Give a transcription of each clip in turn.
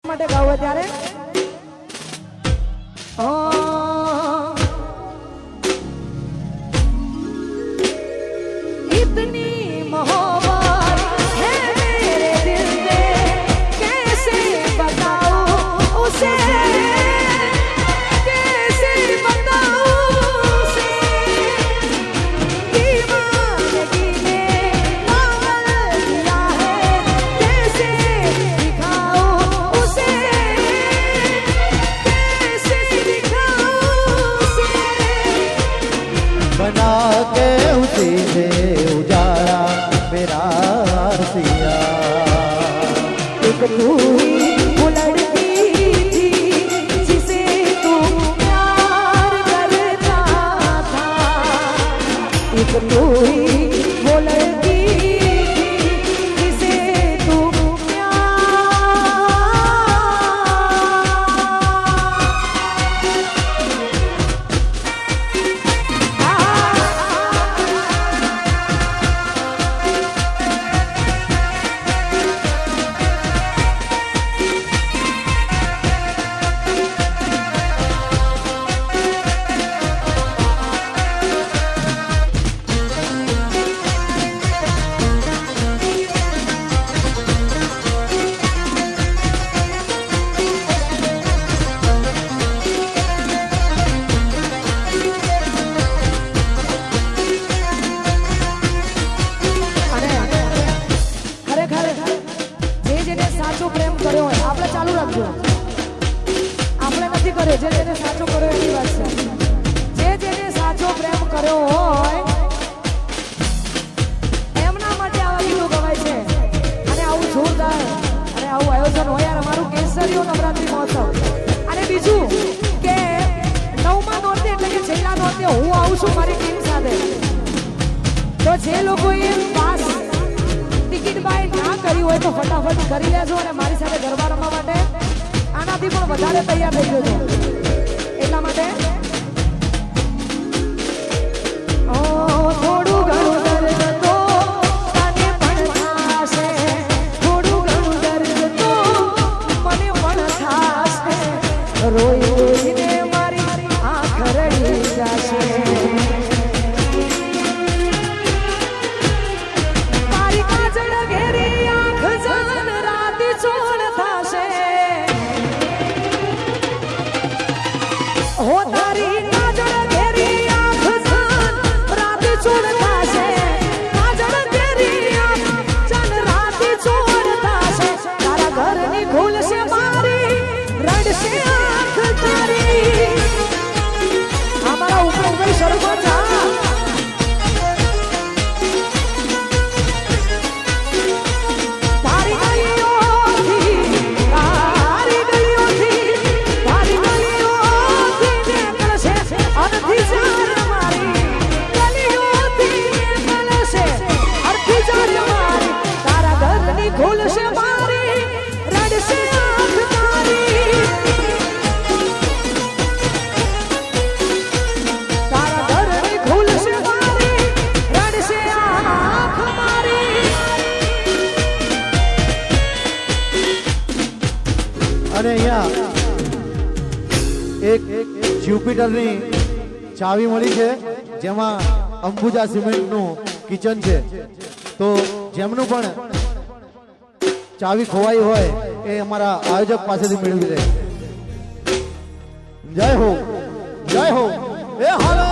માટે ગાવ ત્યારે इतनी मोहब्बत है मेरे दिल में कैसे बताऊं उसे कैसे बताऊं उसे दीवानगी ने पागल किया है कैसे दिखाऊं उसे कैसे दिखाऊं उसे बना के उसी ने उजाड़ा मेरा सिया एक तू ही वो लड़की थी जिसे तू प्यार करता था एक तू ही वो लड़की थी जिसे तू સાચો પ્રેમ કર્યો હોય આપણે ચાલુ રાખજો આપણે નથી કર્યો જે જેને સાચો કર્યો એની વાત છે જે જેને સાચો પ્રેમ કર્યો હોય એમના માટે આવા ગીતો ગવાય છે અને આવું જોરદાર અને આવું આયોજન હોય યાર અમારું કેસરીઓ નવરાત્રી મહોત્સવ અને બીજું કે 9મા નોરતે એટલે કે છેલ્લા નોરતે હું આવું છું મારી ટીમ સાથે તો જે લોકોએ પાસ ટિકિટ બાય ના કરી હોય તો ફટાફટ કરી લેજો અને મારી સાથે ગરબા રમવા માટે આનાથી પણ વધારે તૈયાર થઈ જજો એટલા માટે થોડું ઘણું દર્દ તો તને પણ થાશે થોડું ઘણું દર્દ તો મને પણ થાશે રોઈ રોઈને મારી આંખ રડી જશે અને અહીંયા એક જ્યુપિટરની ચાવી મળી છે જેમાં અંબુજા સિમેન્ટનું કિચન છે તો જેમનું પણ ચાવી ખોવાઈ હોય એ અમારા આયોજક પાસેથી મેળવી લે જય હો એ હાલો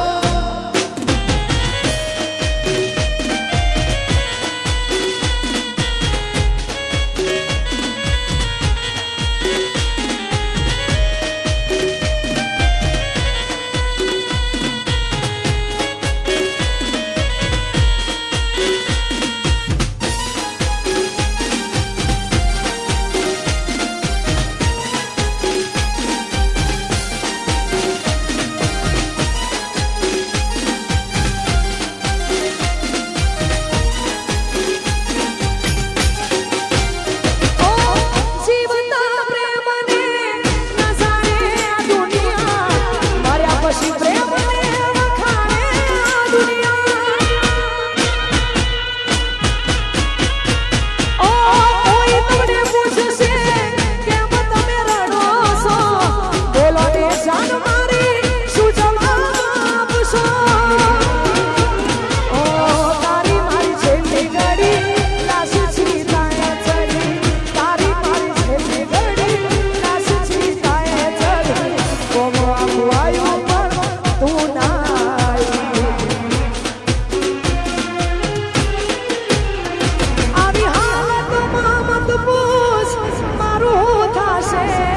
થશે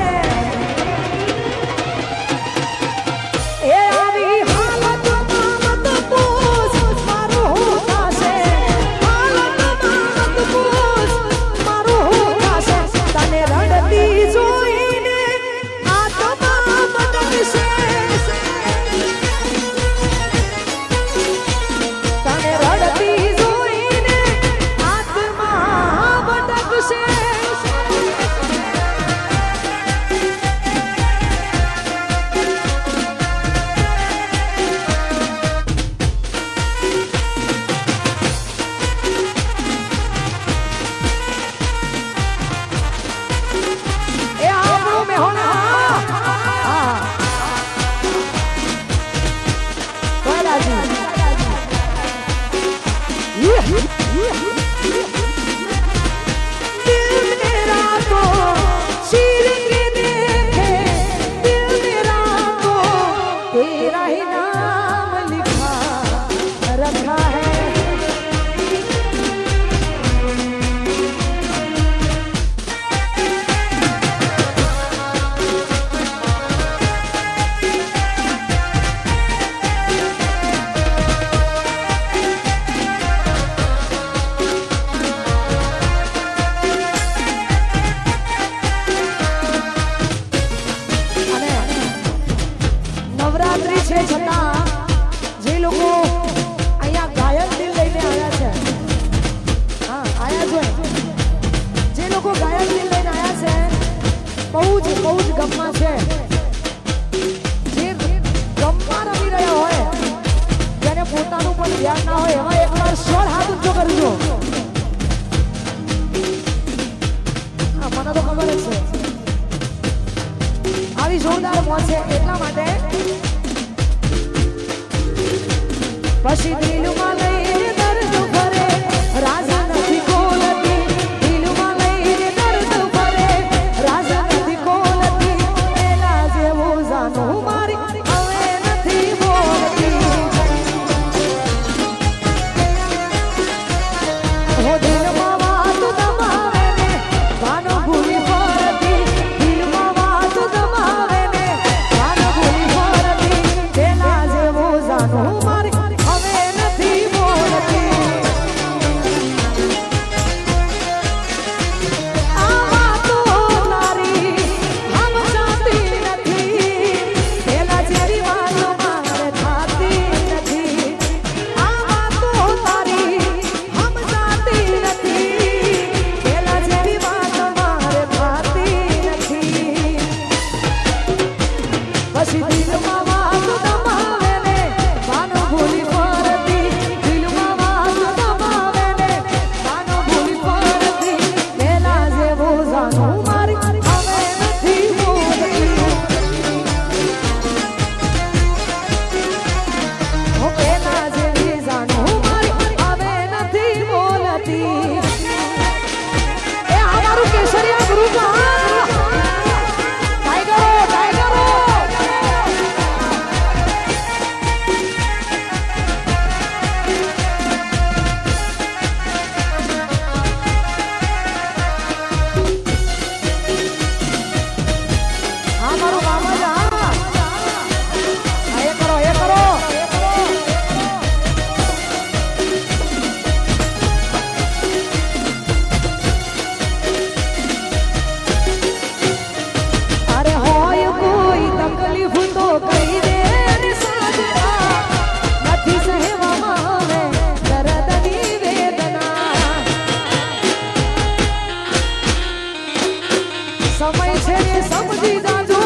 એ આવી હાલતમાં મત પૂછ મારું હું થશે હાલતમાં મત પૂછ મારું હું થશે તને રડતી જોઈને આત્મા ભટકશે તને રડતી જોઈને આત્મા ભટકશે એ આપણો મેહોણા હા કોયલાજી दिल मेरा तो चीर के देखे दिल मेरा तो तेरा ही नाम लिखा रखा है અને નવરાત્રી છે છતાં જે લોકો અહીંયા ગાયન દિલ લઈને આવ્યા છે હા આવ્યા છે જે લોકો ગાયન દિલ લઈને આવ્યા છે બહુ જ ગમમાં છે જે ગમમાં રમી રહ્યા હોય જેને પોતાનું પણ ધ્યાન ના હોય એમાં એકવાર સ્વર હાથ ઊંચો કરજો હા મને તો ખબર જ છે આવી જોરદાર મોજ છે એટલા માટે પછી દિલમાં લઈને દર્દ ભરે રાજા નથી કોલતી દિલમાં લઈને દર્દ ભરે રાજા નથી કોલતી પેલા જેવું જાનું મારી હવે નથી બોલતી હો દિલમાં વાત દબાવે ને કાનો ભૂલી ફરતી દિલમાં વાત દબાવે ને કાનો ભૂલી ફરતી પેલા જેવું જાનું મારી હવે નથી બોલતી આ વાતો તારી સમજાતી નથી પેલા જેવી વાતો મારે થાતી નથી આ વાતો તારી સમજાતી નથી પેલા જેવી વાતો મારે થાતી નથી પછી દિલમાં વાત દબાવે ને કાનો ભૂલી ફરતી દિલમાં વાત દબાવે ને કાનો ભૂલી ફરતી પેલા જેવું જાનું મારી હવે નથી બોલતી હો પેલા જેવી જાનું મારી હવે નથી બોલતી એ અમારું કેસરિયા ગ્રુપમાં ટાઈગરો હા મારો મામા જ હા એ કરો અરે હોય કોઈ તકલીફ તો કહી દે ને સાજરા નથી સહેવામાં આવે દર્દની વેદના સમય છે ને સમજી જાજો